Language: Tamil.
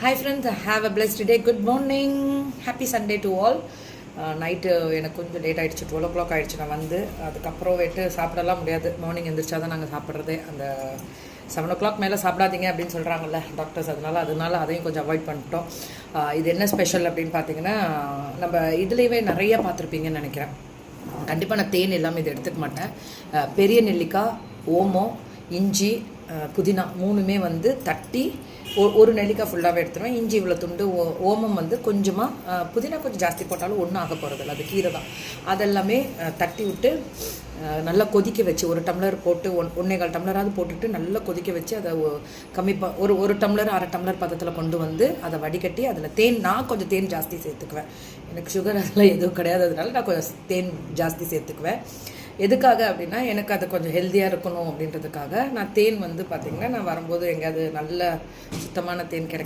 Hi friends, have a blessed day. Good morning, happy Sunday to all. Night எனக்கு கொஞ்சம் லேட் ஆகிடுச்சு, 12 o'clock ஆகிடுச்சு. நான் வந்து அதுக்கப்புறம் சாப்பிடலாம் முடியாது. மார்னிங் எழுந்திரிச்சா தான் நாங்கள் சாப்பிட்றதே. அந்த 7 o'clock மேலே சாப்பிடாதீங்க அப்படின்னு சொல்கிறாங்கல்ல டாக்டர்ஸ், அதனால அதையும் கொஞ்சம் அவாய்ட் பண்ணிட்டோம். இது என்ன ஸ்பெஷல் அப்படின்னு பார்த்தீங்கன்னா, நம்ம இதுலேயே நிறைய பார்த்துருப்பீங்கன்னு நினைக்கிறேன். கண்டிப்பாக நான் தேன் எல்லாமே இது எடுத்துக்க மாட்டேன். பெரிய நெல்லிக்காய், ஓமம், இஞ்சி, புதினா மூணுமே வந்து தட்டி ஒரு நெல்லிக்காய் ஃபுல்லாகவே எடுத்துருவேன். இஞ்சி இவ்வளோ துண்டு, ஓமம் வந்து கொஞ்சமாக, புதினா கொஞ்சம் ஜாஸ்தி போட்டாலும் ஒன்றும் ஆக போகிறதில்ல, அது கீரை தான். அதெல்லாமே தட்டி விட்டு நல்லா கொதிக்க வச்சு, ஒரு டம்ளர் போட்டு 1.25 டம்ளராவது போட்டுட்டு நல்லா கொதிக்க வச்சு அதை ஒரு டம்ளர் 1/2 டம்ளர் பதத்தில் கொண்டு வந்து அதை வடிகட்டி அதில் தேன், நான் கொஞ்சம் தேன் ஜாஸ்தி சேர்த்துக்குவேன். எனக்கு சுகர் அதெல்லாம் எதுவும் கிடையாது, அதனால நான் கொஞ்சம் தேன் ஜாஸ்தி சேர்த்துக்குவேன். எதுக்காக அப்படின்னா, எனக்கு அது கொஞ்சம் ஹெல்த்தியாக இருக்கணும் அப்படின்றதுக்காக. நான் தேன் வந்து பார்த்திங்கன்னா, நான் வரும்போது எங்கேயாவது நல்ல சுத்தமான தேன் கிடைக்கும்